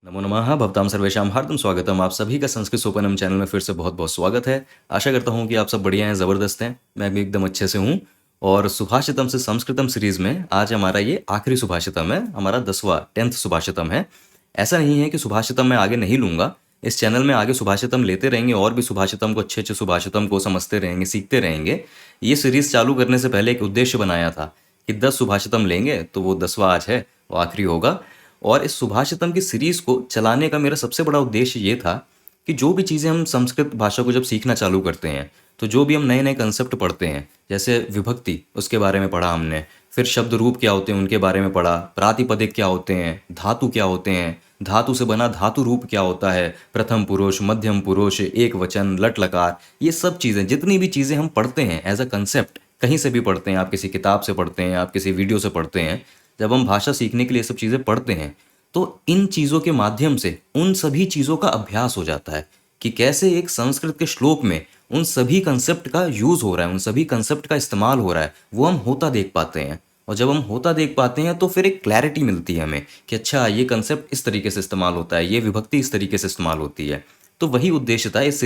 नमो नमः भवतां सर्वेषां हार्दं स्वागतम। आप सभी का संस्कृत सोपानम चैनल में फिर से बहुत-बहुत स्वागत है। आशा करता हूँ कि आप सब बढ़िया हैं, ज़बरदस्त हैं। मैं भी एकदम अच्छे से हूँ और सुभाषितम से संस्कृतम सीरीज़ में आज हमारा ये आखिरी सुभाषितम है, हमारा 10वां 10th सुभाषितम है। ऐसा नहीं है कि सुभाषितम मैं आगे नहीं लूँगा, इस चैनल में आगे सुभाषितम लेते रहेंगे और भी सुभाषितम को अच्छे-अच्छे सुभाषितम को समझते रहेंगे, सीखते रहेंगे। ये सीरीज़ चालू करने से पहले एक उद्देश्य बनाया था कि 10 सुभाषितम लेंगे, तो वो 10वां आज है, वो आखिरी होगा। और इस सुभाषितम की सीरीज़ को चलाने का मेरा सबसे बड़ा उद्देश्य ये था कि जो भी चीज़ें हम संस्कृत भाषा को जब सीखना चालू करते हैं, तो जो भी हम नए-नए कंसेप्ट पढ़ते हैं, जैसे विभक्ति उसके बारे में पढ़ा हमने, फिर शब्द रूप क्या होते हैं उनके बारे में पढ़ा, प्रातिपदिक क्या होते हैं, धातु क्या होते हैं, धातु से बना धातु रूप क्या होता है, प्रथम पुरुष, मध्यम पुरुष, एकवचन, लट लकार, ये सब चीज़ें जितनी भी चीज़ें हम पढ़ते हैं एज़ अ कंसेप्ट, कहीं से भी पढ़ते हैं, आप किसी किताब से पढ़ते हैं, आप किसी वीडियो से पढ़ते हैं, जब हम भाषा सीखने के लिए ये सब चीज़ें पढ़ते हैं, तो इन चीज़ों के माध्यम से उन सभी चीज़ों का अभ्यास हो जाता है कि कैसे एक संस्कृत के श्लोक में उन सभी कंसेप्ट का यूज़ हो रहा है, उन सभी कंसेप्ट का इस्तेमाल हो रहा है, वो हम होता देख पाते हैं। और जब हम होता देख पाते हैं तो फिर एक क्लैरिटी मिलती है हमें कि अच्छा ये कंसेप्ट इस तरीके से इस्तेमाल होता है, ये विभक्ति इस तरीके से इस्तेमाल होती है। तो वही उद्देश्य था इस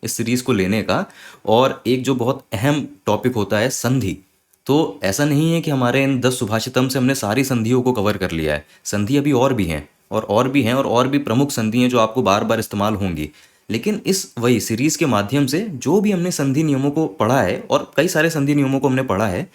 सीरीज़ को लेने का। और एक जो बहुत अहम टॉपिक होता है संधि। तो ऐसा नहीं है कि हमारे इन 10 सुभाषितम से हमने सारी संधियों को कवर कर लिया है। संधि अभी और भी हैं और भी प्रमुख संधि हैं जो आपको बार-बार इस्तेमाल होंगी। लेकिन इस वही सीरीज़ के माध्यम से जो भी हमने संधि नियमों को पढ़ा है और कई सारे संधि नियमों को हमने पढ़ा है,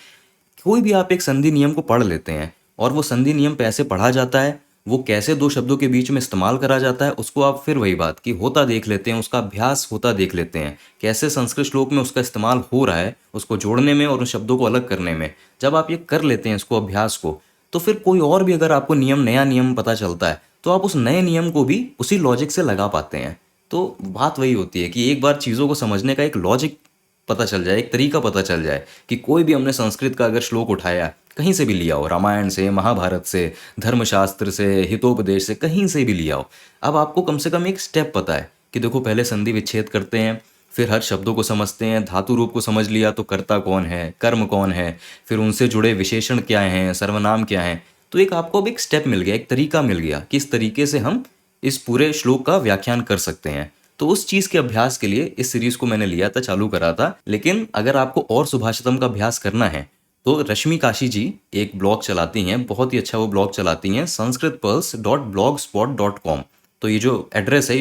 कोई भी आप एक संधि नियम को पढ़ लेते हैं और वो संधि नियम कैसे पढ़ा जाता है, वो कैसे दो शब्दों के बीच में इस्तेमाल करा जाता है, उसको आप फिर वही बात कि होता देख लेते हैं, उसका अभ्यास होता देख लेते हैं। कैसे संस्कृत श्लोक में उसका इस्तेमाल हो रहा है, उसको जोड़ने में और उन शब्दों को अलग करने में। जब आप ये कर लेते हैं इसको अभ्यास को, तो फिर कोई और भी अगर आपको नया नियम पता चलता है, तो आप उस नए नियम को भी उसी लॉजिक से लगा पाते हैं। तो बात वही होती है कि एक बार चीज़ों को समझने का एक लॉजिक पता चल जाए, एक तरीका पता चल जाए कि कोई भी हमने संस्कृत का अगर श्लोक उठाया, कहीं से भी लिया हो, रामायण से, महाभारत से, धर्मशास्त्र से, हितोपदेश से, कहीं से भी लिया हो। अब आपको कम से कम एक स्टेप पता है कि देखो पहले संधि विच्छेद करते हैं, फिर हर शब्दों को समझते हैं, धातु रूप को समझ लिया तो कर्ता कौन है, कर्म कौन है, फिर उनसे जुड़े विशेषण क्या हैं, सर्वनाम क्या हैं। तो एक आपको अब एक स्टेप मिल गया, एक तरीका मिल गया, किस तरीके से हम इस पूरे श्लोक का व्याख्यान कर सकते हैं। तो उस चीज़ के अभ्यास के लिए इस सीरीज़ को मैंने लिया था, चालू करा था। लेकिन अगर आपको और सुभाषितम का अभ्यास करना है, तो रश्मि काशी जी एक ब्लॉग चलाती हैं, बहुत ही अच्छा वो ब्लॉग चलाती हैं, sanskritpearls.blogspot.com। तो ये जो एड्रेस है,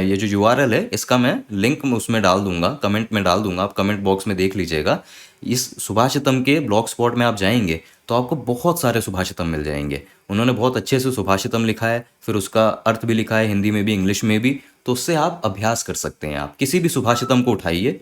ये जो यूआरएल है, इसका मैं लिंक उसमें डाल दूंगा, कमेंट में डाल दूंगा, आप कमेंट बॉक्स में देख लीजिएगा। इस सुभाषितम के ब्लॉग स्पॉट में आप जाएंगे तो आपको बहुत सारे सुभाषितम मिल जाएंगे। उन्होंने बहुत अच्छे से सुभाषितम लिखा है, फिर उसका अर्थ भी लिखा है हिंदी में भी, इंग्लिश में भी। तो उससे आप अभ्यास कर सकते हैं। आप किसी भी सुभाषितम को उठाइए,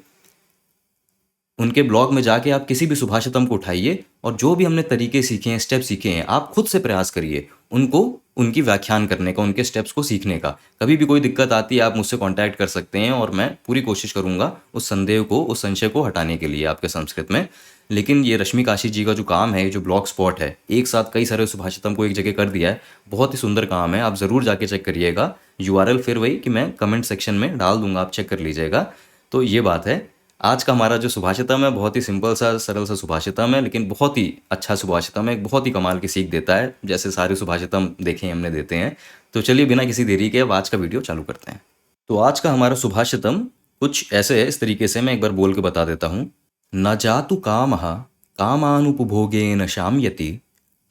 उनके ब्लॉग में जाके आप किसी भी सुभाषितम को उठाइए और जो भी हमने तरीके सीखे हैं, स्टेप सीखे हैं, आप खुद से प्रयास करिए उनको, उनकी व्याख्यान करने का, उनके स्टेप्स को सीखने का। कभी भी कोई दिक्कत आती है आप मुझसे कांटेक्ट कर सकते हैं और मैं पूरी कोशिश करूंगा उस संदेह को, उस संशय को हटाने के लिए आपके संस्कृत में। लेकिन ये रश्मि काशी जी का जो काम है, ये जो ब्लॉग स्पॉट है, एक साथ कई सारे सुभाषितम को एक जगह कर दिया है, बहुत ही सुंदर काम है। आप ज़रूर जाके चेक करिएगा। यूआरएल फिर वही कि मैं कमेंट सेक्शन में डाल दूंगा, आप चेक कर लीजिएगा। तो ये बात है। आज का हमारा जो सुभाषितम है बहुत ही सिंपल सा, सरल सा सुभाषितम है, लेकिन बहुत ही अच्छा सुभाषितम है, एक बहुत ही कमाल की सीख देता है, जैसे सारे सुभाषितम देखे हमने देते हैं। तो चलिए बिना किसी देरी के अब आज का वीडियो चालू करते हैं। तो आज का हमारा सुभाषितम कुछ ऐसे है, इस तरीके से मैं एक बार बोल के बता देता हूँ। न जातु कामः कामानुपभोगेन शाम्यति,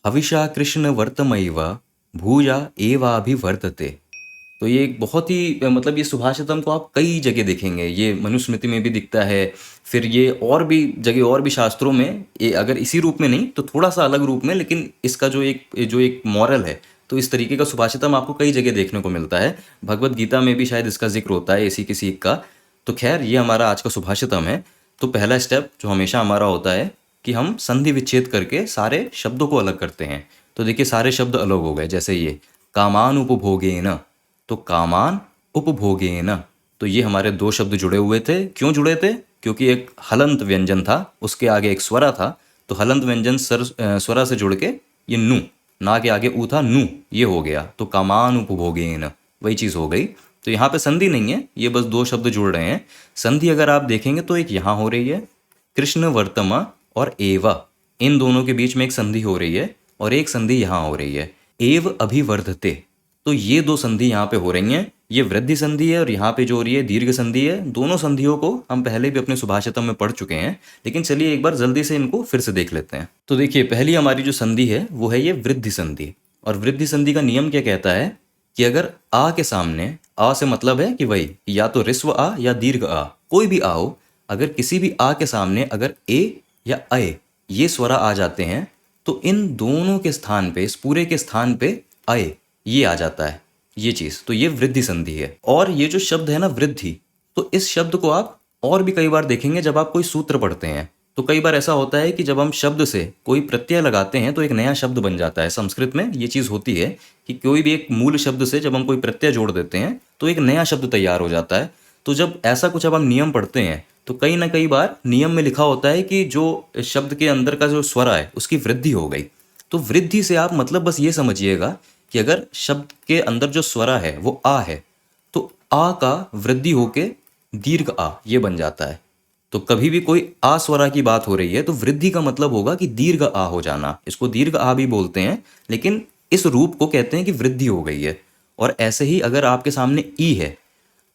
हविषा कृष्ण वर्तमैव भूया एवाभिवर्तते। तो ये एक बहुत ही मतलब ये सुभाषितम को आप कई जगह देखेंगे, ये मनुस्मृति में भी दिखता है, फिर ये और भी जगह और भी शास्त्रों में, ये अगर इसी रूप में नहीं तो थोड़ा सा अलग रूप में, लेकिन इसका जो एक मॉरल है, तो इस तरीके का सुभाषितम आपको कई जगह देखने को मिलता है। भगवत गीता में भी शायद इसका जिक्र होता है इसी की सीख का। तो खैर ये हमारा आज का सुभाषितम है। तो पहला स्टेप जो हमेशा हमारा होता है कि हम संधि विच्छेद करके सारे शब्दों को अलग करते हैं। तो देखिए सारे शब्द अलग हो गए, जैसे ये कामानुपभोगेन, तो कामान उपभोगेन, तो ये हमारे दो शब्द जुड़े हुए थे। क्यों जुड़े थे? क्योंकि एक हलंत व्यंजन था, उसके आगे एक स्वरा था, तो हलंत व्यंजन स्वरा से जुड़ के ये नु, ना के आगे ऊ था, नु, ये हो गया। तो कामान उपभोगेन वही चीज़ हो गई। तो यहाँ पे संधि नहीं है, ये बस दो शब्द जुड़ रहे हैं। संधि अगर आप देखेंगे तो एक यहाँ हो रही है, कृष्ण वर्तमा और एव, इन दोनों के बीच में एक संधि हो रही है, और एक संधि यहाँ हो रही है, एव अभिवर्धते। तो ये दो संधि यहाँ पे हो रही हैं, ये वृद्धि संधि है और यहाँ पे जो हो रही है दीर्घ संधि है। दोनों संधियों को हम पहले भी अपने सुभाषितम में पढ़ चुके हैं, लेकिन चलिए एक बार जल्दी से इनको फिर से देख लेते हैं। तो देखिए पहली हमारी जो संधि है वो है ये वृद्धि संधि। और वृद्धि संधि का नियम क्या कहता है कि अगर आ के सामने, आ से मतलब है कि वही या तो ह्रस्व आ या दीर्घ आ, कोई भी आ हो, अगर किसी भी आ के सामने अगर ए या अय ये स्वरा आ जाते हैं तो इन दोनों के स्थान पे, इस पूरे के स्थान पे अय ये आ जाता है, ये चीज। तो ये वृद्धि संधि है। और ये जो शब्द है ना वृद्धि, तो इस शब्द को आप और भी कई बार देखेंगे जब आप कोई सूत्र पढ़ते हैं। तो कई बार ऐसा होता है कि जब हम शब्द से कोई प्रत्यय लगाते हैं तो एक नया शब्द बन जाता है। संस्कृत में ये चीज होती है कि कोई भी एक मूल शब्द से जब हम कोई प्रत्यय जोड़ देते हैं तो एक नया शब्द तैयार हो जाता है। तो जब ऐसा कुछ अब हम नियम पढ़ते हैं तो कई ना कई बार नियम में लिखा होता है कि जो शब्द के अंदर का जो स्वर है उसकी वृद्धि हो गई। तो वृद्धि से आप मतलब बस ये समझिएगा कि अगर शब्द के अंदर जो स्वरा है वो आ है तो आ का वृद्धि होके दीर्घ आ ये बन जाता है। तो कभी भी कोई आ स्वरा की बात हो रही है तो वृद्धि का मतलब होगा कि दीर्घ आ हो जाना। इसको दीर्घ आ भी बोलते हैं, लेकिन इस रूप को कहते हैं कि वृद्धि हो गई है। और ऐसे ही अगर आपके सामने ई है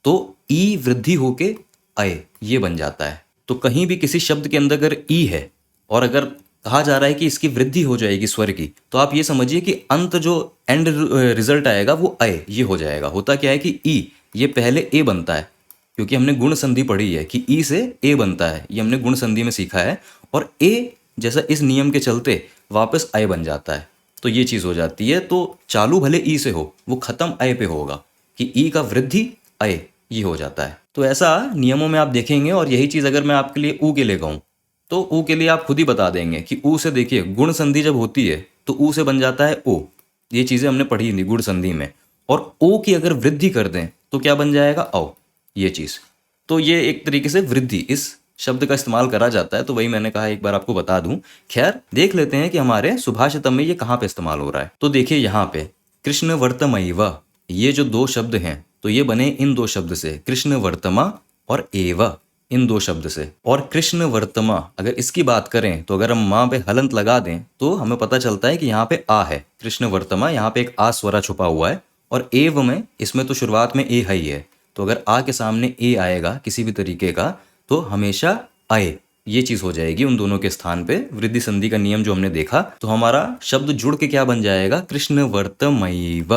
तो ई वृद्धि होके अय ये बन जाता है। तो कहीं भी किसी शब्द के अंदर अगर ई है और अगर कहा जा रहा है कि इसकी वृद्धि हो जाएगी स्वर की, तो आप ये समझिए कि अंत जो एंड रिजल्ट आएगा वो अय ये हो जाएगा। होता क्या है कि ई ये पहले ए बनता है, क्योंकि हमने गुण संधि पढ़ी है कि ई से ए बनता है, ये हमने गुण संधि में सीखा है। और ए जैसा इस नियम के चलते वापस अय बन जाता है, तो ये चीज़ हो जाती है। तो चालू भले ई से हो, वो खत्म अय पे होगा कि ई का वृद्धि अय ये हो जाता है। तो ऐसा नियमों में आप देखेंगे। और यही चीज़ अगर मैं आपके लिए ऊ के लिए कहूँ तो ऊ के लिए आप खुद ही बता देंगे कि ऊ से देखिए गुण संधि जब होती है तो ऊ से बन जाता है ओ। ये चीज़ें हमने पढ़ी थी गुण संधि में। और ओ की अगर वृद्धि कर दें तो क्या बन जाएगा औ, ये चीज़। तो ये एक तरीके से वृद्धि इस शब्द का इस्तेमाल करा जाता है। तो वही मैंने कहा एक बार आपको बता दूं। खैर देख लेते हैं कि हमारे सुभाषितम में ये कहाँ पे इस्तेमाल हो रहा है। तो देखिए यहाँ पे कृष्ण वर्तमैव, ये जो दो शब्द हैं तो ये बने इन दो शब्द से, कृष्ण वर्तमा और एव, इन दो शब्द से। और कृष्ण वर्तमा अगर इसकी बात करें तो अगर हम माँ पे हलंत लगा दें तो हमें पता चलता है कि यहाँ पे आ है। कृष्ण वर्तमा यहाँ पे एक आ स्वरा छुपा हुआ है। और एव में, इसमें तो शुरुआत में ए है ही है, तो अगर आ के सामने ए आएगा किसी भी तरीके का तो हमेशा अय ये चीज हो जाएगी उन दोनों के स्थान पे। वृद्धि संधि का नियम जो हमने देखा, तो हमारा शब्द जुड़ के क्या बन जाएगा, कृष्ण वर्तमैव,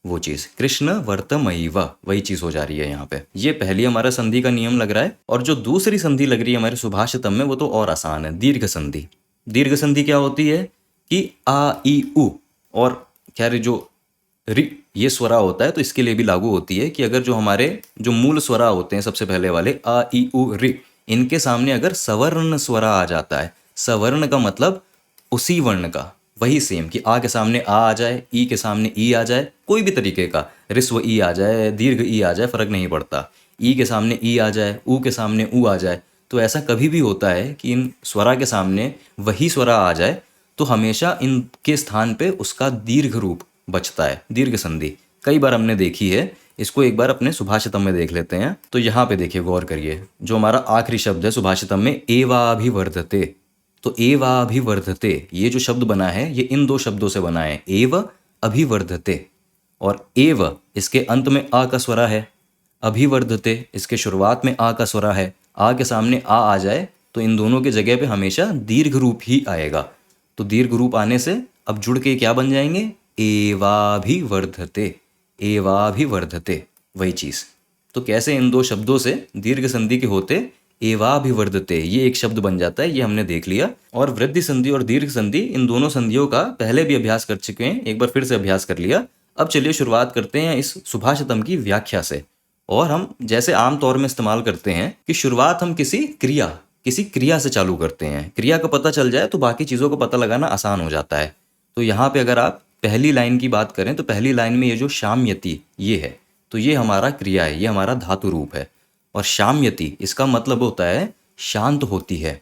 वो चीज कृष्ण वर्तमैव, वही चीज हो जा रही है यहाँ पे। ये पहली हमारा संधि का नियम लग रहा है। और जो दूसरी संधि लग रही है हमारे सुभाषितम में वो तो और आसान है, दीर्घ संधि। दीर्घ संधि क्या होती है कि आ ई उ, और खैर जो रि ये स्वरा होता है तो इसके लिए भी लागू होती है कि अगर जो हमारे जो मूल स्वरा होते हैं सबसे पहले वाले आ ई उ रि, इनके सामने अगर सवर्ण स्वरा आ जाता है, सवर्ण का मतलब उसी वर्ण का, वही सेम कि आ के सामने आ जाए, ई के सामने ई आ जाए, कोई भी तरीके का ह्रस्व ई आ जाए, दीर्घ ई आ जाए, फर्क नहीं पड़ता, ई के सामने ई आ जाए, ऊ के सामने ऊ आ जाए। तो ऐसा कभी भी होता है कि इन स्वरा के सामने वही स्वरा आ जाए तो हमेशा इनके स्थान पे उसका दीर्घ रूप बचता है, दीर्घ संधि। कई बार हमने देखी है, इसको एक बार अपने सुभाषितम में देख लेते हैं। तो यहाँ पे देखिए गौर करिए, जो हमारा आखिरी शब्द है सुभाषितम में एवाभिवर्धते, तो एवाभिवर्धते ये जो शब्द बना है ये इन दो शब्दों से बना है, एव अभिवर्धते। और एव इसके अंत में आ का स्वरा है, अभिवर्धते इसके शुरुआत में आ का स्वरा है। आ के सामने आ जाए तो इन दोनों के जगह पे हमेशा दीर्घ रूप ही आएगा। तो दीर्घ रूप आने से अब जुड़ के क्या बन जाएंगे, एवाभिवर्धते, एवाभिवर्धते, वही चीज। तो कैसे इन दो शब्दों से दीर्घ संधि के होते एवाभिवर्धते ये एक शब्द बन जाता है, ये हमने देख लिया। और वृद्धि संधि और दीर्घ संधि इन दोनों संधियों का पहले भी अभ्यास कर चुके हैं, एक बार फिर से अभ्यास कर लिया। अब चलिए शुरुआत करते हैं इस सुभाषितम की व्याख्या से। और हम जैसे आम तौर में इस्तेमाल करते हैं कि शुरुआत हम किसी क्रिया से चालू करते हैं। क्रिया का पता चल जाए तो बाकी चीज़ों को पता लगाना आसान हो जाता है। तो यहाँ पे अगर आप पहली लाइन की बात करें तो पहली लाइन में ये जो शाम्यति ये है, तो ये हमारा क्रिया है, ये हमारा धातु रूप है। और शाम्यति इसका मतलब होता है शांत होती है,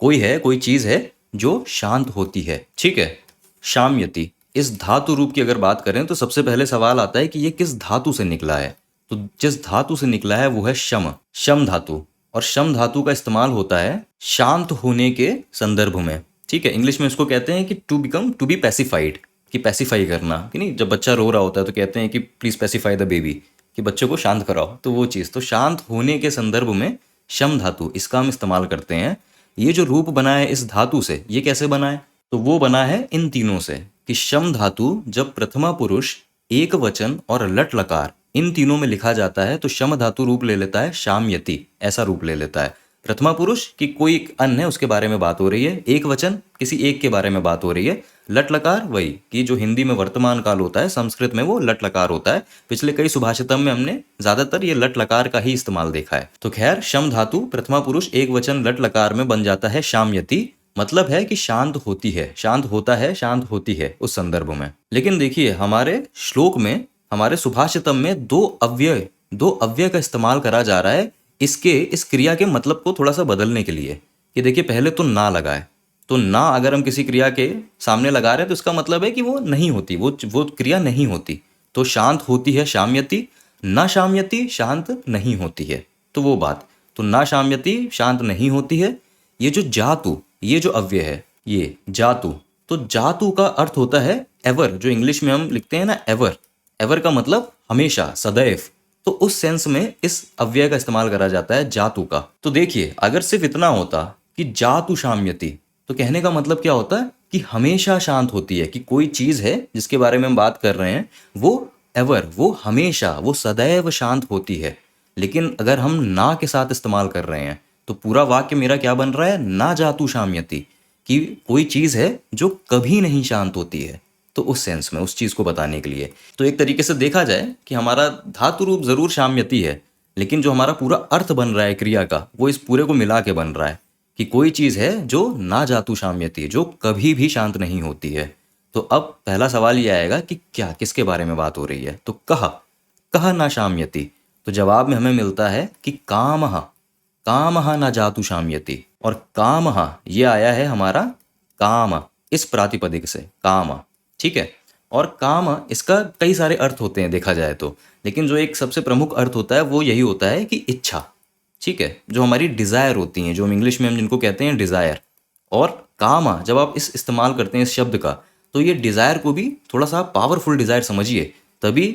कोई चीज़ है जो शांत होती है, ठीक है। शाम्यति इस धातु रूप की अगर बात करें तो सबसे पहले सवाल आता है कि ये किस धातु से निकला है। तो जिस धातु से निकला है वो है शम धातु। और शम धातु का इस्तेमाल होता है शांत होने के संदर्भ में, ठीक है। इंग्लिश में इसको कहते हैं कि टू बी पैसिफाइड, कि पैसिफाई करना, कि नहीं, जब बच्चा रो रहा होता है तो कहते हैं कि प्लीज पैसिफाई द बेबी, कि बच्चे को शांत कराओ, तो वो चीज़, तो शांत होने के संदर्भ में शम धातु इसका हम इस्तेमाल करते हैं। ये जो रूप बना है इस धातु से, ये कैसे बना है, तो वो बना है इन तीनों से, कि शम धातु जब प्रथमा पुरुष, एक वचन और लट लकार इन तीनों में लिखा जाता है तो शम धातु रूप ले लेता है शाम्यति, ऐसा रूप ले लेता है। प्रथमा पुरुष कि कोई एक अन्य है उसके बारे में बात हो रही है, एक वचन किसी एक के बारे में बात हो रही है, लट लकार वही कि जो हिंदी में वर्तमान काल होता है संस्कृत में वो लट लकार होता है। पिछले कई सुभाषितम में हमने ज्यादातर ये लट लकार का ही इस्तेमाल देखा है। तो खैर, शम धातु प्रथमा पुरुष एक वचन लट लकार में बन जाता है शाम्यति, मतलब है कि शांत होती है, शांत होता है, शांत होती है उस संदर्भ में। लेकिन देखिए हमारे श्लोक में, हमारे सुभाषितम में दो अव्यय का इस्तेमाल करा जा रहा है इसके, इस क्रिया के मतलब को थोड़ा सा बदलने के लिए। कि देखिए पहले तो ना लगाए, तो ना अगर हम किसी क्रिया के सामने लगा रहे हैं तो इसका मतलब है कि वो नहीं होती, वो क्रिया नहीं होती। तो शांत होती है शाम्यति, ना शाम्यति शांत नहीं होती है, तो वो बात, तो ना शाम्यति शांत नहीं होती है। ये जो जातु, ये जो अव्यय है ये जातु, तो जातु का अर्थ होता है एवर, जो इंग्लिश में हम लिखते हैं ना एवर, एवर का मतलब हमेशा, सदैव। तो उस सेंस में इस अव्यय का इस्तेमाल करा जाता है जातु का। तो देखिए अगर सिर्फ इतना होता कि जातु शाम्यति, तो कहने का मतलब क्या होता है कि हमेशा शांत होती है, कि कोई चीज है जिसके बारे में हम बात कर रहे हैं वो एवर, वो हमेशा, वो सदैव शांत होती है। लेकिन अगर हम ना के साथ इस्तेमाल कर रहे हैं तो पूरा वाक्य मेरा क्या बन रहा है, ना जातु शाम्यति, कि कोई चीज है जो कभी नहीं शांत होती है। तो उस सेंस में, उस चीज को बताने के लिए, तो एक तरीके से देखा जाए कि हमारा धातु रूप जरूर शाम्यति है, लेकिन जो हमारा पूरा अर्थ बन रहा है क्रिया का वो इस पूरे को मिला के बन रहा है, कि कोई चीज है जो ना जातु शाम्यति, जो कभी भी शांत नहीं होती है। तो अब पहला सवाल ये आएगा कि क्या, किसके बारे में बात हो रही है, तो कह, कह ना शाम्यति, तो जवाब में हमें मिलता है कि कामः, कामः न जातु शाम्यति। और कामः ये आया है हमारा काम, इस प्रातिपदिक से काम, ठीक है। और काम इसका कई सारे अर्थ होते हैं देखा जाए तो, लेकिन जो एक सबसे प्रमुख अर्थ होता है वो यही होता है कि इच्छा, ठीक है, जो हमारी डिजायर होती हैं, जो हम इंग्लिश में हम जिनको कहते हैं डिजायर। और काम जब आप इस इस्तेमाल करते हैं इस शब्द का, तो ये डिजायर को भी थोड़ा सा पावरफुल डिजायर समझिए, तभी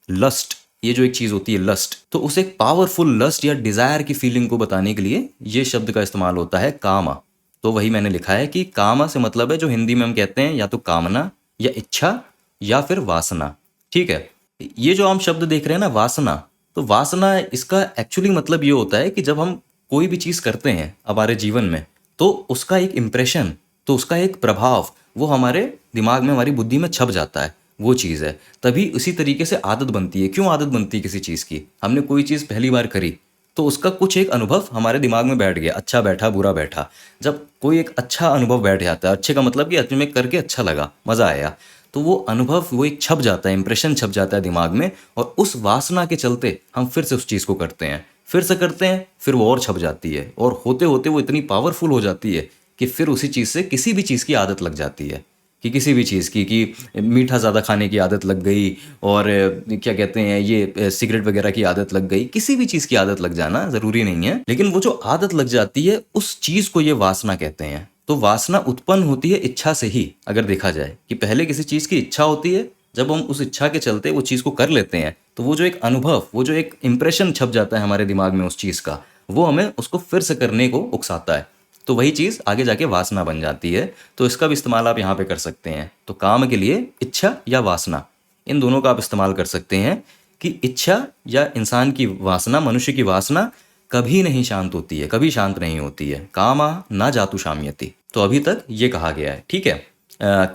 लस्ट, ये जो एक चीज होती है लस्ट, तो उसे एक पावरफुल लस्ट या डिजायर की फीलिंग को बताने के लिए ये शब्द का इस्तेमाल होता है कामा। तो वही मैंने लिखा है कि कामा से मतलब है जो हिंदी में हम कहते हैं या तो कामना या इच्छा या फिर वासना, ठीक है। ये जो हम शब्द देख रहे हैं ना वासना, तो वासना इसका एक्चुअली मतलब ये होता है कि जब हम कोई भी चीज करते हैं हमारे जीवन में, तो उसका एक इम्प्रेशन, तो उसका एक प्रभाव वो हमारे दिमाग में, हमारी बुद्धि में छप जाता है, वो चीज़ है। तभी उसी तरीके से आदत बनती है। क्यों आदत बनती है किसी चीज़ की, हमने कोई चीज़ पहली बार करी तो उसका कुछ एक अनुभव हमारे दिमाग में बैठ गया, अच्छा बैठा बुरा बैठा। जब कोई एक अच्छा अनुभव बैठ जाता है, अच्छे का मतलब कि अच्छे में करके अच्छा लगा, मज़ा आया, तो वो अनुभव, वो एक छप जाता है, इंप्रेशन छप जाता है दिमाग में, और उस वासना के चलते हम फिर से उस चीज़ को करते हैं, फिर से करते हैं, फिर वो और छप जाती है, और होते होते वो इतनी पावरफुल हो जाती है कि फिर उसी चीज़ से किसी भी चीज़ की आदत लग जाती है, कि किसी भी चीज़ की, कि मीठा ज़्यादा खाने की आदत लग गई, और क्या कहते हैं ये सिगरेट वगैरह की आदत लग गई, किसी भी चीज़ की आदत लग जाना ज़रूरी नहीं है, लेकिन वो जो आदत लग जाती है उस चीज़ को ये वासना कहते हैं। तो वासना उत्पन्न होती है इच्छा से ही, अगर देखा जाए कि पहले किसी चीज़ की इच्छा होती है, जब हम उस इच्छा के चलते वो चीज़ को कर लेते हैं, तो वो जो एक अनुभव, वो जो एक इम्प्रेशन छप जाता है हमारे दिमाग में उस चीज़ का, वो हमें उसको फिर से करने को उकसाता है, तो वही चीज़ आगे जाके वासना बन जाती है। तो इसका भी इस्तेमाल आप यहाँ पे कर सकते हैं। तो काम के लिए इच्छा या वासना, इन दोनों का आप इस्तेमाल कर सकते हैं, कि इच्छा या इंसान की वासना, मनुष्य की वासना कभी नहीं शांत होती है, कभी शांत नहीं होती है। कामा ना जातु शाम्यति, तो अभी तक ये कहा गया है, ठीक है।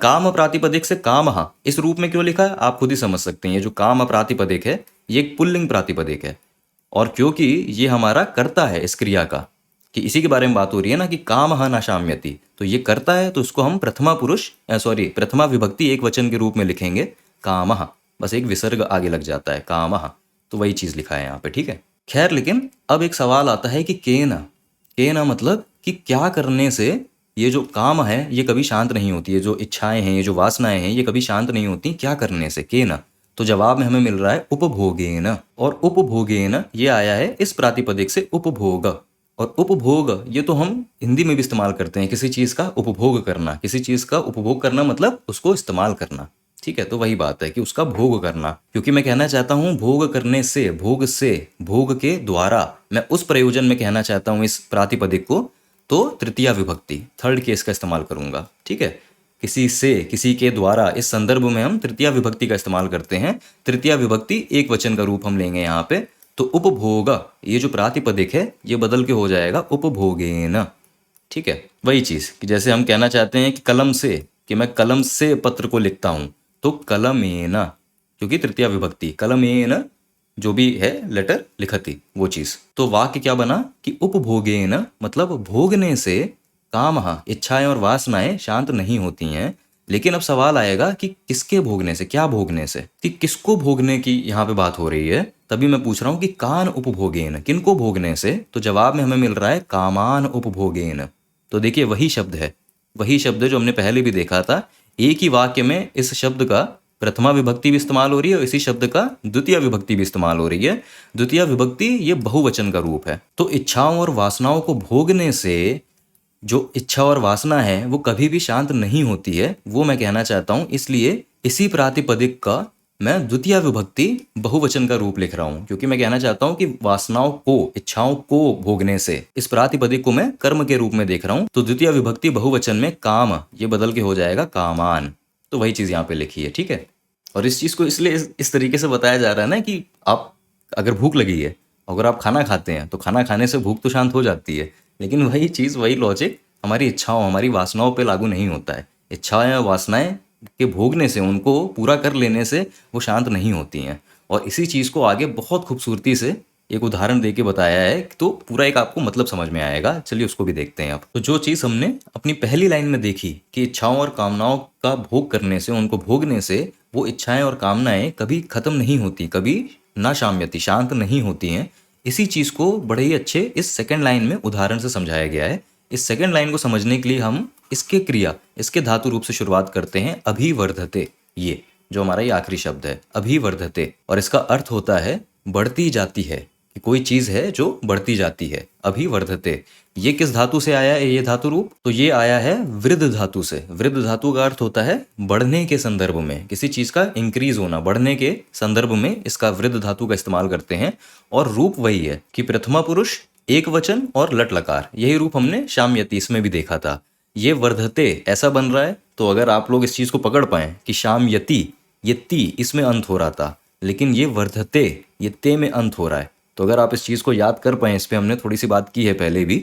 काम प्रातिपदिक से कामः इस रूप में क्यों लिखा है आप खुद ही समझ सकते हैं। ये जो काम प्रातिपदिक है ये एक पुल्लिंग प्रातिपदिक है, और क्योंकि ये हमारा कर्ता है इस क्रिया का, कि इसी के बारे में बात हो रही है ना, कि कामः न शाम्यति, तो ये करता है, तो उसको हम प्रथमा पुरुष प्रथमा विभक्ति एक वचन के रूप में लिखेंगे कामः, बस एक विसर्ग आगे लग जाता है कामः, तो वही चीज लिखा है यहाँ पे, ठीक है। खैर, लेकिन अब एक सवाल आता है कि केन, केन मतलब कि क्या करने से ये जो काम है ये कभी शांत नहीं होती है, जो इच्छाएं हैं, ये जो वासनाएं हैं ये कभी शांत नहीं होती, क्या करने से, केन। तो जवाब में हमें मिल रहा है उपभोगेन, और उपभोगेन ये आया है इस प्रातिपदिक से उपभोग, और उपभोग ये तो हम हिंदी में भी इस्तेमाल करते हैं, किसी चीज़ का उपभोग करना। किसी चीज़ का उपभोग करना मतलब उसको इस्तेमाल करना। ठीक है, तो वही बात है कि उसका भोग करना। क्योंकि मैं कहना चाहता हूँ भोग करने से, भोग के द्वारा, मैं उस प्रयोजन में कहना चाहता हूँ इस प्रातिपदिक को, तो तृतीया विभक्ति, थर्ड केस का इस्तेमाल करूंगा। ठीक है, किसी से, किसी के द्वारा, इस संदर्भ में हम तृतीया विभक्ति का इस्तेमाल करते हैं। तृतीया विभक्ति एक वचन का रूप हम लेंगे यहाँ पे। तो उपभोग, ये जो प्रातिपदिक है ये बदल के हो जाएगा उपभोगेन। ठीक है, वही चीज कि जैसे हम कहना चाहते हैं कि कलम से, कि मैं कलम से पत्र को लिखता हूं, तो कलमेन, क्योंकि तृतीया विभक्ति, कलमेन जो भी है लेटर लिखती, वो चीज। तो वाक्य क्या बना कि उपभोगेन मतलब भोगने से, काम, इच्छाएं और वासनाएं शांत नहीं होती हैं। लेकिन अब सवाल आएगा कि किसके भोगने से, क्या भोगने से, कि किसको भोगने की यहाँ पे बात हो रही है। तभी मैं पूछ रहा हूँ कि कान उपभोगेन, किनको भोगने से। तो जवाब में हमें मिल रहा है कामान उपभोगेन। तो देखिए वही शब्द है, वही शब्द है जो हमने पहले भी देखा था। एक ही वाक्य में इस शब्द का प्रथमा विभक्ति भी इस्तेमाल हो रही है और इसी शब्द का द्वितीय विभक्ति भी इस्तेमाल हो रही है। द्वितीय विभक्ति ये बहुवचन का रूप है। तो इच्छाओं और वासनाओं को भोगने से जो इच्छा और वासना है वो कभी भी शांत नहीं होती है, वो मैं कहना चाहता हूं। इसलिए इसी प्रातिपदिक का मैं द्वितीय विभक्ति बहुवचन का रूप लिख रहा हूं, क्योंकि मैं कहना चाहता हूं कि वासनाओं को, इच्छाओं को भोगने से, इस प्रातिपदिक को मैं कर्म के रूप में देख रहा हूं। तो द्वितीय विभक्ति बहुवचन में काम, ये बदल के हो जाएगा कामान। तो वही चीज यहाँ पे लिखी है। ठीक है, और इस चीज को इसलिए इस तरीके से बताया जा रहा है ना कि आप अगर भूख लगी है, अगर आप खाना खाते हैं तो खाना खाने से भूख तो शांत हो जाती है। लेकिन वही चीज़, वही लॉजिक हमारी इच्छाओं, हमारी वासनाओं पे लागू नहीं होता है। इच्छाएं और वासनाएं के भोगने से, उनको पूरा कर लेने से वो शांत नहीं होती हैं। और इसी चीज़ को आगे बहुत खूबसूरती से एक उदाहरण दे के बताया है, तो पूरा एक आपको मतलब समझ में आएगा। चलिए उसको भी देखते हैं आप। तो जो चीज़ हमने अपनी पहली लाइन में देखी कि इच्छाओं और कामनाओं का भोग करने से, उनको भोगने से वो इच्छाएं और कामनाएं कभी खत्म नहीं होती, कभी ना शाम्यति, शांत नहीं होती हैं। इसी चीज को बड़े ही अच्छे इस सेकंड लाइन में उदाहरण से समझाया गया है। इस सेकंड लाइन को समझने के लिए हम इसके क्रिया, इसके धातु रूप से शुरुआत करते हैं, अभिवर्धते। ये जो हमारा ये आखिरी शब्द है अभिवर्धते, और इसका अर्थ होता है बढ़ती जाती है, कि कोई चीज है जो बढ़ती जाती है, अभिवर्धते। ये किस धातु से आया है ये धातु रूप? तो ये आया है वृद्ध धातु से। वृद्ध धातु का अर्थ होता है बढ़ने के संदर्भ में, किसी चीज का इंक्रीज होना, बढ़ने के संदर्भ में इसका वृद्ध धातु का इस्तेमाल करते हैं। और रूप वही है कि प्रथमा पुरुष, एक वचन और लट लकार। यही रूप हमने शाम्यति इसमें भी देखा था। ये वर्धते ऐसा बन रहा है। तो अगर आप लोग इस चीज को पकड़ पाए कि शाम्यति, ये ती इसमें अंत हो रहा था, लेकिन ये वर्धते, ये ते में अंत हो रहा है। तो अगर आप इस चीज को याद कर पाए, इस पे हमने थोड़ी सी बात की है पहले भी,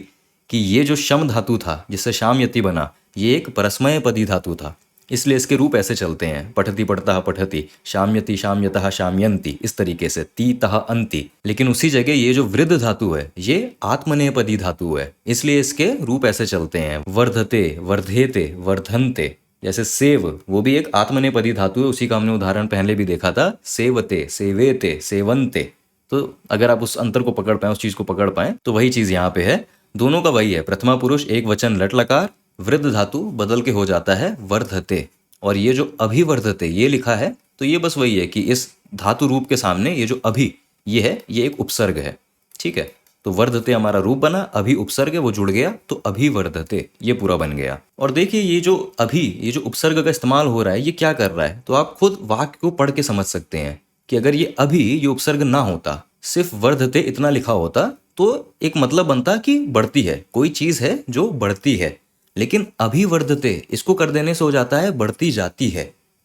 कि ये जो शम धातु था जिससे शाम्यति बना, ये एक परस्मय पदी धातु था। इसलिए इसके रूप ऐसे चलते हैं, पठति पठतः पठति, शाम्यति शाम्यतः शाम्यन्ति, इस तरीके से ती तह अंति। लेकिन उसी जगह ये जो वृद्ध धातु है ये आत्मनेपदी धातु है, इसलिए इसके रूप ऐसे चलते हैं, वर्धते, वर्धेते, वर्धन्ते। जैसे सेव, वो भी एक आत्मनेपदी धातु है, उसी का हमने उदाहरण पहले भी देखा था, सेवते, सेवेते, सेवन्ते। तो अगर आप उस अंतर को पकड़ पाए, उस चीज को पकड़ पाए, तो वही चीज यहाँ पे है। दोनों का वही है, प्रथमा पुरुष एक वचन लट लकार, वृद्ध धातु बदल के हो जाता है वर्धते। और ये जो अभिवर्धते ये लिखा है, तो ये बस वही है कि इस धातु रूप के सामने ये जो अभि ये है, ये एक उपसर्ग है। ठीक है, तो वर्धते हमारा रूप बना, अभि उपसर्ग है वो जुड़ गया, तो अभिवर्धते ये पूरा बन गया। और देखिए ये जो अभि, ये जो उपसर्ग का इस्तेमाल हो रहा है, ये क्या कर रहा है? तो आप खुद वाक्य को पढ़ के समझ सकते हैं कि अगर ये अभी, ये उपसर्ग ना होता, सिर्फ वर्धते इतना लिखा होता, तो एक मतलब बनता कि बढ़ती है, कोई चीज है जो बढ़ती है। लेकिन अभिवर्धते इसको कर देने से हो जाता है बढ़ती जाती है।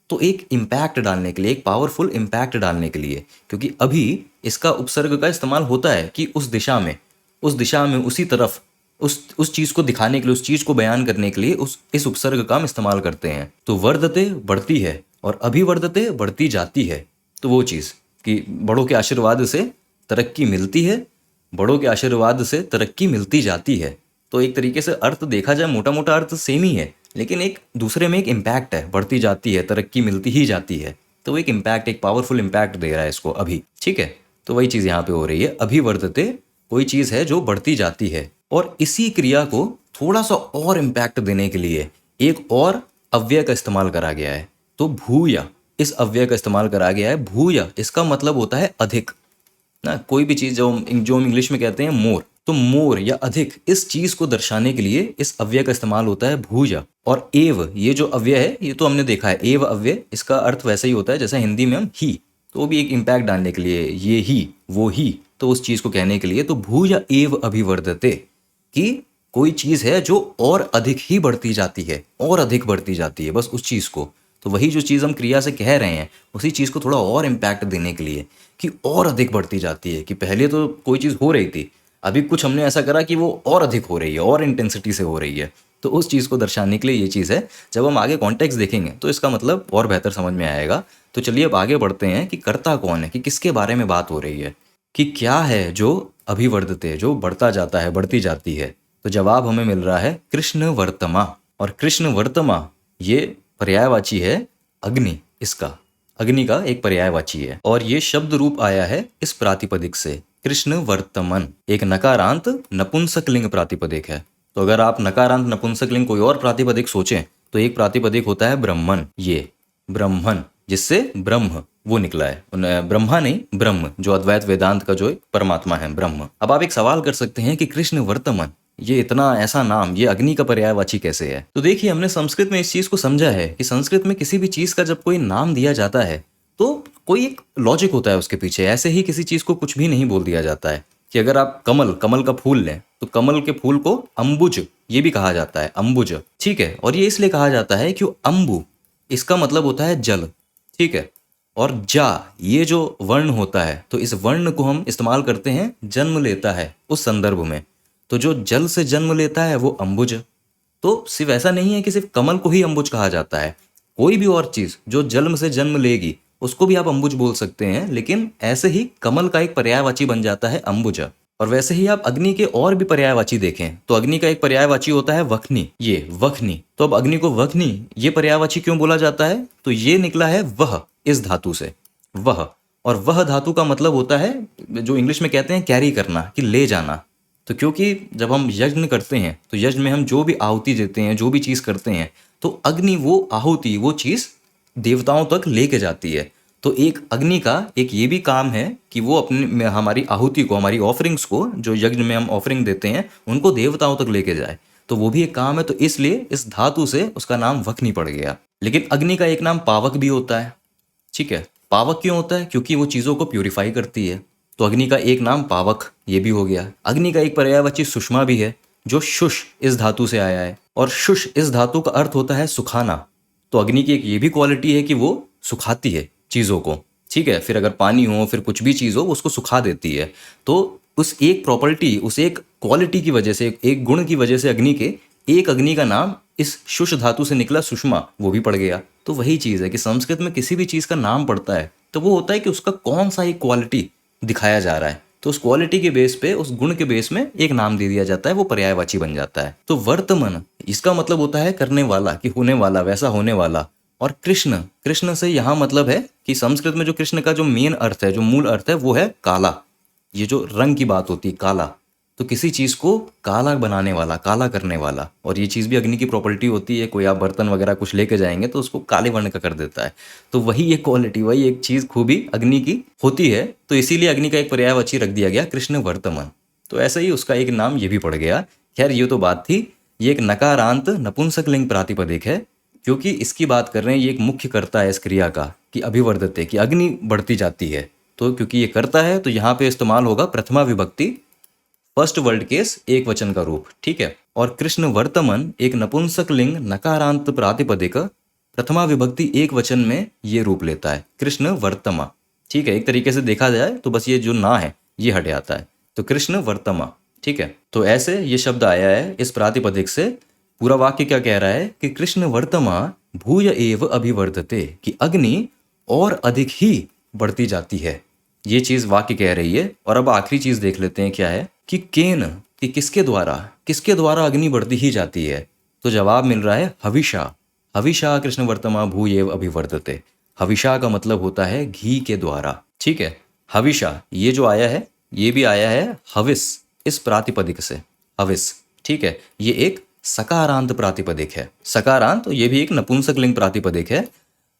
तो एक इम्पैक्ट डालने के लिए, एक पावरफुल इम्पैक्ट डालने के लिए, क्योंकि अभी इसका उपसर्ग का इस्तेमाल होता है कि उस दिशा में, उसी तरफ, उस चीज को दिखाने के लिए, उस चीज को बयान करने के लिए इस उपसर्ग का हम इस्तेमाल करते हैं। तो वर्धते बढ़ती है और अभिवर्धते बढ़ती जाती है। तो वो चीज कि बड़ों के आशीर्वाद से तरक्की मिलती है, बड़ों के आशीर्वाद से तरक्की मिलती जाती है। तो एक तरीके से अर्थ देखा जाए, मोटा मोटा अर्थ सेम ही है, लेकिन एक दूसरे में एक इम्पैक्ट है, बढ़ती जाती है, तरक्की मिलती ही जाती है। तो एक इम्पैक्ट, एक पावरफुल इम्पैक्ट दे रहा है इसको अभी। ठीक है, तो वही चीज यहाँ पे हो रही है, अभिवर्धते कोई चीज है जो बढ़ती जाती है। और इसी क्रिया को थोड़ा सा और इम्पैक्ट देने के लिए एक और अव्यय का इस्तेमाल करा गया है। तो भूया, इस अव्यय का इस्तेमाल करा गया है। भूया इसका मतलब होता है अधिक ना, कोई भी चीज जो हम इंग्लिश में कहते हैं मोर, तो मोर या अधिक इस चीज को दर्शाने के लिए इस अव्यय का इस्तेमाल होता है भूज। और एव, ये जो अव्यय है ये तो हमने देखा है, एव अव्यय, इसका अर्थ वैसा ही होता है जैसे हिंदी में हम ही, तो वो भी एक इम्पैक्ट डालने के लिए, ये ही वो ही, तो उस चीज को कहने के लिए। तो भूज एव अभिवर्धते, कि कोई चीज है जो और अधिक ही बढ़ती जाती है, और अधिक बढ़ती जाती है, बस उस चीज को। तो वही जो चीज़ हम क्रिया से कह रहे हैं उसी चीज़ को थोड़ा और इम्पैक्ट देने के लिए कि और अधिक बढ़ती जाती है, कि पहले तो कोई चीज़ हो रही थी, अभी कुछ हमने ऐसा करा कि वो और अधिक हो रही है, और इंटेंसिटी से हो रही है। तो उस चीज़ को दर्शाने के लिए ये चीज़ है। जब हम आगे कॉन्टेक्स्ट देखेंगे तो इसका मतलब और बेहतर समझ में आएगा। तो चलिए अब आगे बढ़ते हैं कि कर्ता कौन है, कि किसके बारे में बात हो रही है, कि क्या है जो अभिवर्धते, जो बढ़ता जाता है, बढ़ती जाती है। तो जवाब हमें मिल रहा है कृष्ण वर्तमा। और कृष्ण वर्तमा ये पर्यायवाची है अग्नि, इसका अग्नि का एक पर्यायवाची है। और ये शब्द रूप आया है इस प्रातिपदिक से, कृष्ण वर्तमन, एक नकारांत नपुंसकलिंग प्रातिपदिक है। तो अगर आप नकारांत नपुंसकलिंग कोई और प्रातिपदिक सोचें तो एक प्रातिपदिक होता है ब्रह्मन, ये ब्रह्मन, जिससे ब्रह्म वो निकला है, ब्रह्मा नहीं ब्रह्म, जो अद्वैत वेदांत का जो एक परमात्मा है, ब्रह्म। अब आप एक सवाल कर सकते हैं कि कृष्ण वर्तमन, ये इतना ऐसा नाम, ये अग्नि का पर्यायवाची कैसे है। तो देखिए हमने संस्कृत में इस चीज को समझा है कि संस्कृत में किसी भी चीज का जब कोई नाम दिया जाता है तो कोई एक लॉजिक होता है उसके पीछे। ऐसे ही किसी चीज को कुछ भी नहीं बोल दिया जाता है। कि अगर आप कमल का फूल लें तो कमल के फूल को अम्बुज ये भी कहा जाता है, अम्बुज, ठीक है। और ये इसलिए कहा जाता है कि अम्बु इसका मतलब होता है जल, ठीक है। और जा ये जो वर्ण होता है, तो इस वर्ण को हम इस्तेमाल करते हैं जन्म लेता है उस संदर्भ में। तो जो जल से जन्म लेता है वो अम्बुज। तो सिर्फ ऐसा नहीं है कि सिर्फ कमल को ही अम्बुज कहा जाता है, कोई भी और चीज जो जन्म से जन्म लेगी उसको भी आप अम्बुज बोल सकते हैं। लेकिन ऐसे ही कमल का एक पर्यायवाची बन जाता है अम्बुज। और वैसे ही आप अग्नि के और भी पर्यायवाची देखें तो अग्नि का एक पर्यायवाची होता है वखनी, ये वखनी। तो अब अग्नि को वखनी ये पर्यायवाची क्यों बोला जाता है, तो ये निकला है वह, इस धातु से, वह। और वह धातु का मतलब होता है जो इंग्लिश में कहते हैं कैरी करना, कि ले जाना। तो क्योंकि जब हम यज्ञ करते हैं तो यज्ञ में हम जो भी आहुति देते हैं, जो भी चीज़ करते हैं, तो अग्नि वो आहुति, वो चीज़ देवताओं तक लेके जाती है। तो एक अग्नि का एक ये भी काम है कि वो अपने हमारी आहुति को, हमारी ऑफरिंग्स को, जो यज्ञ में हम ऑफरिंग देते हैं, उनको देवताओं तक लेके जाए। तो वो भी एक काम है। तो इसलिए इस धातु से उसका नाम वखनी पड़ गया। लेकिन अग्नि का एक नाम पावक भी होता है, ठीक है। पावक क्यों होता है, क्योंकि वो चीज़ों को प्यूरिफाई करती है। तो अग्नि का एक नाम पावक ये भी हो गया। अग्नि का एक पर्यायवाची सुषमा भी है, जो शुष इस धातु से आया है। और शुष इस धातु का अर्थ होता है सुखाना। तो अग्नि की एक ये भी क्वालिटी है कि वो सुखाती है चीज़ों को, ठीक है। फिर अगर पानी हो, फिर कुछ भी चीज़ हो, उसको सुखा देती है। तो उस एक प्रॉपर्टी, उस एक क्वालिटी की वजह से, एक गुण की वजह से अग्नि के एक अग्नि का नाम इस शुष धातु से निकला सुषमा, वो भी पड़ गया। तो वही चीज़ है कि संस्कृत में किसी भी चीज़ का नाम पड़ता है तो वो होता है कि उसका कौन सा एक क्वालिटी दिखाया जा रहा है। तो उस क्वालिटी के बेस पे, उस गुण के बेस में एक नाम दे दिया जाता है, वो पर्यायवाची बन जाता है। तो वर्तमान इसका मतलब होता है करने वाला, कि होने वाला, वैसा होने वाला। और कृष्ण, कृष्ण से यहाँ मतलब है कि संस्कृत में जो कृष्ण का जो मेन अर्थ है, जो मूल अर्थ है, वो है काला। ये जो रंग की बात होती है, काला, तो किसी चीज़ को काला बनाने वाला, काला करने वाला। और ये चीज़ भी अग्नि की प्रॉपर्टी होती है। कोई आप बर्तन वगैरह कुछ लेके जाएंगे तो उसको काले वर्ण का कर देता है। तो वही एक क्वालिटी, वही एक चीज़ खूबी अग्नि की होती है। तो इसीलिए अग्नि का एक पर्यायवाची रख दिया गया कृष्ण वर्तमान। तो ऐसा ही उसका एक नाम ये भी पड़ गया। खैर ये तो बात थी। ये एक नकारांत नपुंसकलिंग प्रातिपदिक है, क्योंकि इसकी बात कर रहे हैं, ये एक मुख्य कर्ता है इस क्रिया का, कि अभिवर्धते, कि अग्नि बढ़ती जाती है। तो क्योंकि ये करता है तो यहाँ पे इस्तेमाल होगा प्रथमा विभक्ति, फर्स्ट वर्ड केस, एक वचन का रूप, ठीक है। और कृष्ण वर्तमन एक नपुंसक लिंग नकारांत प्रातिपदिक प्रथमा विभक्ति एक वचन में ये रूप लेता है, कृष्ण वर्तमा, ठीक है। एक तरीके से देखा जाए तो बस ये जो ना है ये हट जाता है, तो कृष्ण वर्तमा, ठीक है। तो ऐसे ये शब्द आया है इस प्रातिपदिक से। पूरा वाक्य क्या कह रहा है कि कृष्ण वर्तमा भूय एव अभिवर्धते, कि अग्नि और अधिक ही बढ़ती जाती है। ये चीज वाक्य कह रही है। और अब आखिरी चीज देख लेते हैं क्या है, कि केन, कि किसके द्वारा अग्नि बढ़ती ही जाती है। तो जवाब मिल रहा है हविषा। हविषा कृष्ण वर्तमा भूय एव अभिवर्धते। हविषा का मतलब होता है घी के द्वारा, ठीक है। हविषा ये जो आया है, ये भी आया है हविस इस प्रातिपदिक से, हविस, ठीक है। ये एक सकारांत प्रातिपदिक है। सकारांत, तो ये भी एक नपुंसक लिंग प्रातिपदिक है।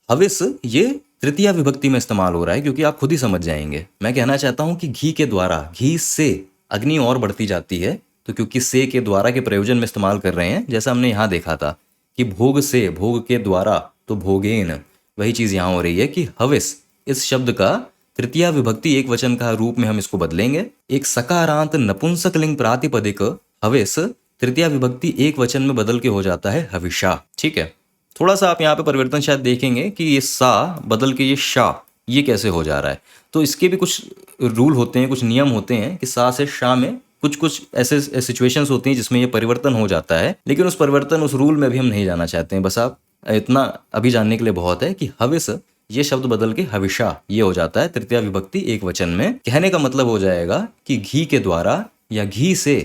हविस ये तृतीया विभक्ति में इस्तेमाल हो रहा है, क्योंकि आप खुद ही समझ जाएंगे। मैं कहना चाहता हूं कि घी के द्वारा, घी से अग्नि और बढ़ती जाती है। तो क्योंकि से के द्वारा के प्रयोजन में इस्तेमाल कर रहे हैं, जैसा हमने यहाँ देखा था कि भोग से, भोग के द्वारा, तो भोगेन, वही चीज़ यहाँ हो रही है कि हविस इस शब्द का तृतीया विभक्ति एक वचन का रूप में हम इसको बदलेंगे। एक सकारांत नपुंसक लिंग प्रातिपदिक हविस तृतीया विभक्ति एक वचन में बदल के हो जाता है हविषा। ठीक है, थोड़ा सा आप यहाँ पे परिवर्तन शायद देखेंगे कि ये सा बदल के ये शा, ये कैसे हो जा रहा है। तो इसके भी कुछ रूल होते हैं, कुछ नियम होते हैं कि सा से शा में कुछ कुछ ऐसे सिचुएशंस होती हैं जिसमें ये परिवर्तन हो जाता है। लेकिन उस परिवर्तन, उस रूल में भी हम नहीं जाना चाहते हैं। बस आप इतना अभी जानने के लिए बहुत है कि हविस, ये शब्द बदल के हविषा ये हो जाता है तृतीया विभक्ति एक वचन में। कहने का मतलब हो जाएगा कि घी के द्वारा या घी से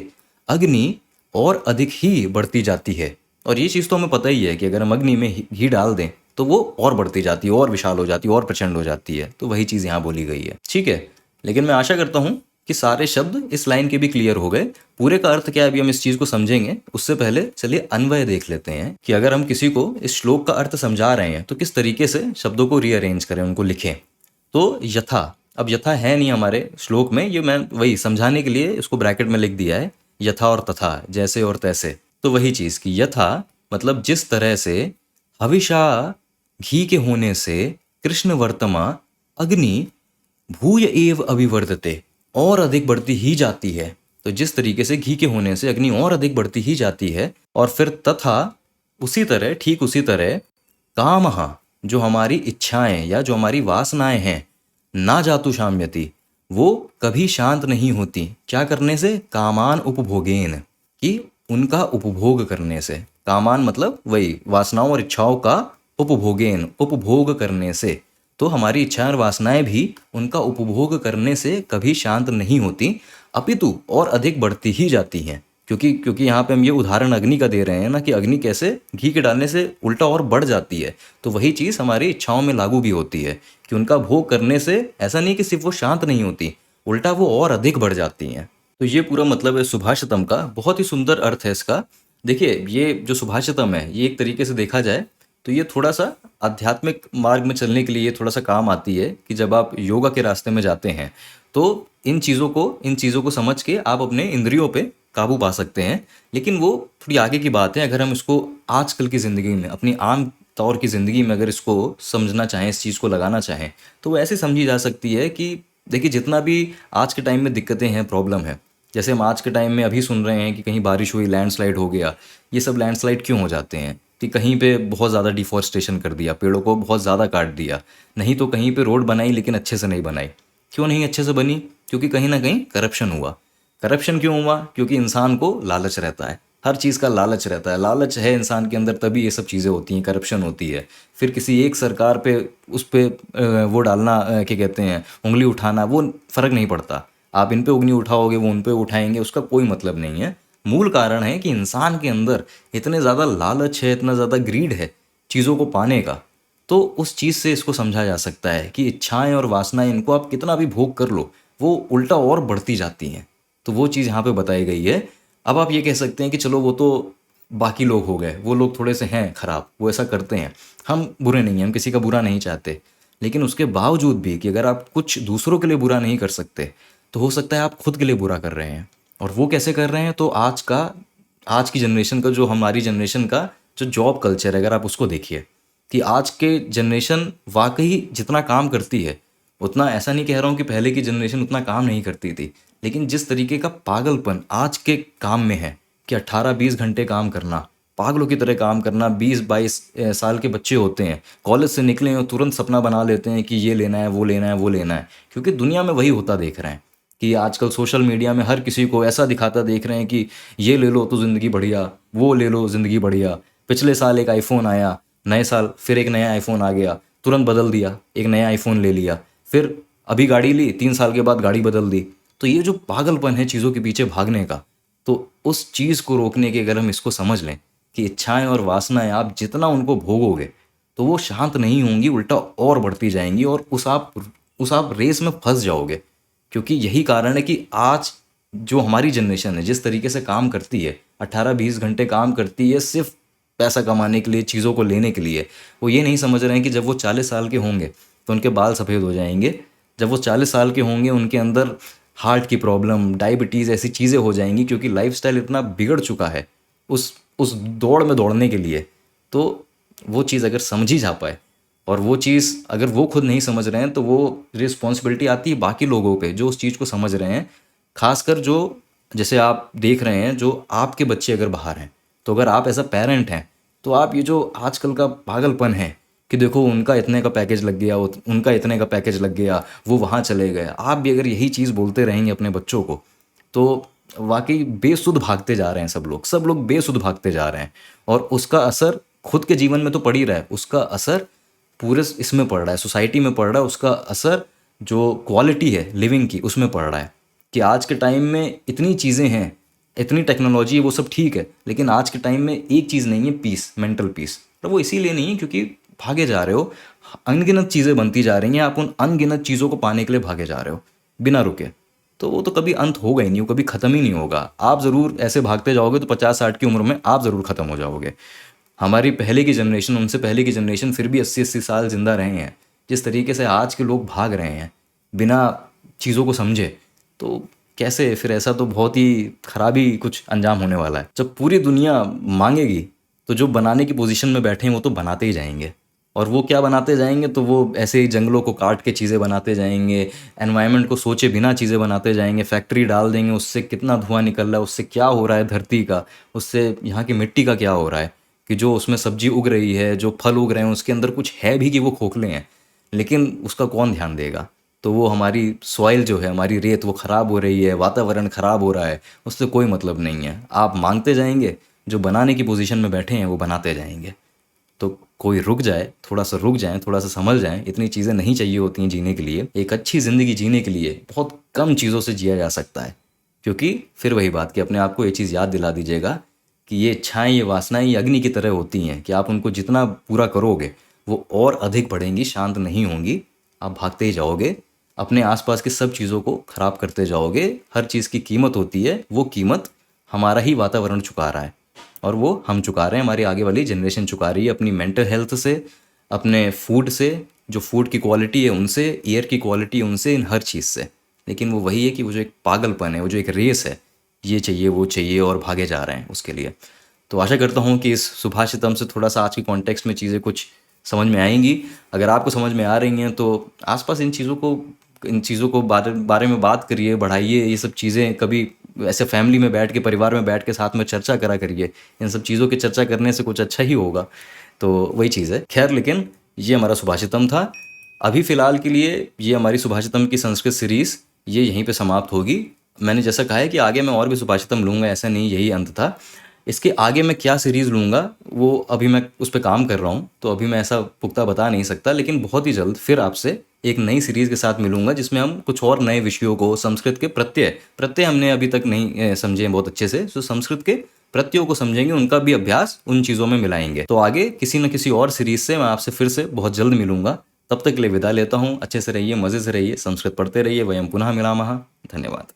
अग्नि और अधिक ही बढ़ती जाती है। और ये चीज़ तो हमें पता ही है कि अगर हम अग्नि में घी डाल दें तो वो और बढ़ती जाती है, और विशाल हो जाती है, और प्रचंड हो जाती है। तो वही चीज़ यहाँ बोली गई है। ठीक है, लेकिन मैं आशा करता हूँ कि सारे शब्द इस लाइन के भी क्लियर हो गए। पूरे का अर्थ क्या है अभी हम इस चीज़ को समझेंगे, उससे पहले चलिए अन्वय देख लेते हैं कि अगर हम किसी को इस श्लोक का अर्थ समझा रहे हैं तो किस तरीके से शब्दों को रीअरेंज करें, उनको लिखें। तो यथा, अब यथा है नहीं हमारे श्लोक में, ये मैं वही समझाने के लिए इसको ब्रैकेट में लिख दिया है, यथा और तथा, जैसे और तैसे। तो वही चीज़ कि यथा मतलब जिस तरह से, हविषा घी के होने से, कृष्ण वर्तमा अग्नि भूय एव अभिवर्धते, और अधिक बढ़ती ही जाती है। तो जिस तरीके से घी के होने से अग्नि और अधिक बढ़ती ही जाती है। और फिर तथा उसी तरह, ठीक उसी तरह, कामः जो हमारी इच्छाएं या जो हमारी वासनाएं हैं, ना जातु शाम्यति, वो कभी शांत नहीं होती। क्या करने से? कामान उपभोगेन, कि उनका उपभोग करने से। कामान मतलब वही वासनाओं और इच्छाओं का उपभोगेन, उपभोग करने से। तो हमारी इच्छाएं और वासनाएं भी उनका उपभोग करने से कभी शांत नहीं होती, अपितु और अधिक बढ़ती ही जाती हैं। क्योंकि यहाँ पे हम ये उदाहरण अग्नि का दे रहे हैं ना, कि अग्नि कैसे घी के डालने से उल्टा और बढ़ जाती है। तो वही चीज़ हमारी इच्छाओं में लागू भी होती है कि उनका भोग करने से ऐसा नहीं कि सिर्फ वो शांत नहीं होती, उल्टा वो और अधिक बढ़ जाती हैं। तो ये पूरा मतलब है सुभाषितम का। बहुत ही सुंदर अर्थ है इसका। देखिए, ये जो सुभाषितम है, ये एक तरीके से देखा जाए तो ये थोड़ा सा आध्यात्मिक मार्ग में चलने के लिए ये थोड़ा सा काम आती है कि जब आप योगा के रास्ते में जाते हैं तो इन चीज़ों को समझ के आप अपने इंद्रियों पे काबू पा सकते हैं। लेकिन वो थोड़ी आगे की बात है। अगर हम इसको आजकल की ज़िंदगी में, अपनी आम तौर की ज़िंदगी में अगर इसको समझना चाहें, इस चीज़ को लगाना चाहें, तो वो ऐसे समझी जा सकती है कि देखिए, जितना भी आज के टाइम में दिक्कतें हैं, प्रॉब्लम है, जैसे हम आज के टाइम में अभी सुन रहे हैं कि कहीं बारिश हुई, लैंडस्लाइड हो गया। ये सब लैंडस्लाइड क्यों हो जाते हैं? कि कहीं पे बहुत ज़्यादा डिफॉरेस्टेशन कर दिया, पेड़ों को बहुत ज़्यादा काट दिया। नहीं तो कहीं पे रोड बनाई लेकिन अच्छे से नहीं बनाई। क्यों नहीं अच्छे से बनी? क्योंकि कहीं ना कहीं करप्शन हुआ। करप्शन क्यों हुआ? क्योंकि इंसान को लालच रहता है, हर चीज़ का लालच रहता है। लालच है इंसान के अंदर, तभी ये सब चीज़ें होती हैं, करप्शन होती है। फिर किसी एक सरकार पे, उस पे वो डालना, क्या कहते हैं, उंगली उठाना, वो फ़र्क नहीं पड़ता। आप इन पे उंगली उठाओगे, वो उन पे उठाएंगे, उसका कोई मतलब नहीं है। मूल कारण है कि इंसान के अंदर इतने ज़्यादा लालच है, इतना ज़्यादा ग्रीड है चीज़ों को पाने का। तो उस चीज़ से इसको समझा जा सकता है कि इच्छाएं और वासनाएं, इनको आप कितना भी भोग कर लो, वो उल्टा और बढ़ती जाती हैं। तो वो चीज़ यहाँ पे बताई गई है। अब आप ये कह सकते हैं कि चलो वो तो बाकी लोग हो गए, वो लोग थोड़े से हैं खराब, वो ऐसा करते हैं, हम बुरे नहीं हैं, हम किसी का बुरा नहीं चाहते। लेकिन उसके बावजूद भी कि अगर आप कुछ दूसरों के लिए बुरा नहीं कर सकते, तो हो सकता है आप खुद के लिए बुरा कर रहे हैं। और वो कैसे कर रहे हैं? तो आज की जनरेशन का, जो हमारी जनरेशन का जो जॉब कल्चर है, अगर आप उसको देखिए कि आज के जनरेशन वाकई जितना काम करती है उतना, ऐसा नहीं कह रहा हूँ कि पहले की जनरेशन उतना काम नहीं करती थी, लेकिन जिस तरीके का पागलपन आज के काम में है कि 18-20 घंटे काम करना, पागलों की तरह काम करना। 20-22 साल के बच्चे होते हैं, कॉलेज से निकले और तुरंत सपना बना लेते हैं कि ये लेना है, वो लेना है, वो लेना है। क्योंकि दुनिया में वही होता देख रहे हैं कि आजकल सोशल मीडिया में हर किसी को ऐसा दिखाता देख रहे हैं कि ये ले लो तो ज़िंदगी बढ़िया, वो ले लो ज़िंदगी बढ़िया। पिछले साल एक आईफोन आया, नए साल फिर एक नया आईफोन आ गया, तुरंत बदल दिया, एक नया आईफोन ले लिया। फिर अभी गाड़ी ली, 3 साल के बाद गाड़ी बदल दी। तो ये जो पागलपन है चीज़ों के पीछे भागने का, तो उस चीज़ को रोकने के, अगर हम इसको समझ लें कि इच्छाएं और वासनाएं आप जितना उनको भोगोगे तो वो शांत नहीं होंगी, उल्टा और बढ़ती जाएंगी, और उस आप रेस में फंस जाओगे। क्योंकि यही कारण है कि आज जो हमारी जनरेशन है जिस तरीके से काम करती है, 18-20 घंटे काम करती है सिर्फ पैसा कमाने के लिए, चीज़ों को लेने के लिए। वो ये नहीं समझ रहे हैं कि जब वो 40 साल के होंगे तो उनके बाल सफ़ेद हो जाएंगे। जब वो 40 साल के होंगे, उनके अंदर हार्ट की प्रॉब्लम, डायबिटीज़ ऐसी चीज़ें हो जाएंगी, क्योंकि लाइफस्टाइल इतना बिगड़ चुका है उस दौड़ में दौड़ने के लिए। तो वो चीज़ अगर समझी जा पाए, और वो चीज़ अगर वो खुद नहीं समझ रहे हैं, तो वो रिस्पॉन्सिबिलिटी आती है बाकी लोगों पे जो उस चीज़ को समझ रहे हैं। खासकर जो, जैसे आप देख रहे हैं, जो आपके बच्चे अगर बाहर हैं, तो अगर आप एज अ पेरेंट हैं, तो आप ये जो आजकल का पागलपन है कि देखो उनका इतने का पैकेज लग गया, उनका इतने का पैकेज लग गया, वो वहाँ चले गए, आप भी अगर यही चीज़ बोलते रहेंगे अपने बच्चों को, तो वाकई बेसुध भागते जा रहे हैं सब लोग बेसुध भागते जा रहे हैं। और उसका असर खुद के जीवन में तो पड़ ही रहा है, उसका असर पूरे इसमें पड़ रहा है, सोसाइटी में पड़ रहा है, उसका असर जो क्वालिटी है लिविंग की उसमें पड़ रहा है। कि आज के टाइम में इतनी चीज़ें हैं, इतनी टेक्नोलॉजी है, वो सब ठीक है, लेकिन आज के टाइम में एक चीज़ नहीं है, पीस, मेंटल पीस। तो वो इसीलिए नहीं है क्योंकि भागे जा रहे हो, अनगिनत चीज़ें बनती जा रही हैं, आप उन अनगिनत चीज़ों को पाने के लिए भागे जा रहे हो बिना रुके। तो वो तो कभी अंत होगा ही नहीं, वो कभी ख़त्म ही नहीं होगा। आप ज़रूर ऐसे भागते जाओगे तो 50-60 की उम्र में आप ज़रूर ख़त्म हो जाओगे। हमारी पहले की जनरेशन, उनसे पहले की जनरेशन फिर भी 80-80 साल ज़िंदा रहे हैं। जिस तरीके से आज के लोग भाग रहे हैं बिना चीज़ों को समझे, तो कैसे फिर, ऐसा तो बहुत ही खराबी कुछ अंजाम होने वाला है। जब पूरी दुनिया मांगेगी, तो जो बनाने की पोजीशन में बैठे हैं वो तो बनाते ही जाएंगे। और वो क्या बनाते जाएंगे, तो वो ऐसे ही जंगलों को काट के चीज़ें बनाते जाएंगे, एनवायरनमेंट को सोचे बिना चीज़ें बनाते जाएंगे, फैक्ट्री डाल देंगे, उससे कितना धुआं निकल रहा है, उससे क्या हो रहा है धरती का, उससे यहाँ की मिट्टी का क्या हो रहा है, कि जो उसमें सब्जी उग रही है, जो फल उग रहे हैं, उसके अंदर कुछ है भी कि वो खोखले हैं, लेकिन उसका कौन ध्यान देगा। तो वो हमारी सॉइल जो है, हमारी रेत, वो ख़राब हो रही है, वातावरण ख़राब हो रहा है, उससे कोई मतलब नहीं है। आप मांगते जाएंगे, जो बनाने की पोजीशन में बैठे हैं वो बनाते जाएंगे। तो कोई रुक जाए, थोड़ा सा रुक जाएं, थोड़ा सा समझ जाएं, इतनी चीज़ें नहीं चाहिए होती हैं जीने के लिए। एक अच्छी ज़िंदगी जीने के लिए बहुत कम चीज़ों से जिया जा सकता है। क्योंकि फिर वही बात कि अपने आप को ये चीज़ याद दिला दीजिएगा कि ये इच्छाएं, ये वासनाएं, ये अग्नि की तरह होती हैं कि आप उनको जितना पूरा करोगे वो और अधिक बढ़ेंगी, शांत नहीं होंगी। आप भागते ही जाओगे, अपने आसपास की सब चीज़ों को खराब करते जाओगे। हर चीज़ की कीमत होती है, वो कीमत हमारा ही वातावरण चुका रहा है, और वो हम चुका रहे हैं, हमारी आगे वाली जनरेशन चुका रही है, अपनी मेंटल हेल्थ से, अपने फूड से, जो फूड की क्वालिटी है उनसे, एयर की क्वालिटी उनसे, इन हर चीज़ से। लेकिन वो वही है कि वो जो एक पागलपन है, वो जो एक रेस है, ये चाहिए वो चाहिए, और भागे जा रहे हैं उसके लिए। तो आशा करता हूँ कि इस सुभाषितम से थोड़ा सा आज की कॉन्टेक्स्ट में चीज़ें कुछ समझ में आएंगी। अगर आपको समझ में आ रही हैं तो आसपास इन चीज़ों को बारे में बात करिए, बढ़ाइए। ये सब चीज़ें कभी ऐसे फैमिली में बैठ के, परिवार में बैठ के साथ में चर्चा करा करिए। इन सब चीज़ों की चर्चा करने से कुछ अच्छा ही होगा। तो वही चीज़ है। खैर, लेकिन ये हमारा सुभाषितम था। अभी फ़िलहाल के लिए ये हमारी सुभाषितम की संस्कृत सीरीज़ ये यहीं पे समाप्त होगी। मैंने जैसा कहा है कि आगे मैं और भी सुभाषितम लूँगा, ऐसा नहीं यही अंत था। इसके आगे मैं क्या सीरीज़ लूँगा वो अभी मैं उस पे काम कर रहा हूँ, तो अभी मैं ऐसा पुख्ता बता नहीं सकता। लेकिन बहुत ही जल्द फिर आपसे एक नई सीरीज़ के साथ मिलूँगा, जिसमें हम कुछ और नए विषयों को, संस्कृत के प्रत्यय हमने अभी तक नहीं समझे हैं बहुत अच्छे से, तो संस्कृत के प्रत्ययों को समझेंगे, उनका भी अभ्यास उन चीज़ों में मिलाएंगे। तो आगे किसी न किसी और सीरीज़ से मैं आपसे फिर से बहुत जल्द मिलूँगा। तब तक के लिए विदा लेता हूँ। अच्छे से रहिए, मज़े से रहिए, संस्कृत पढ़ते रहिए। वयम पुनः मिलामः। धन्यवाद।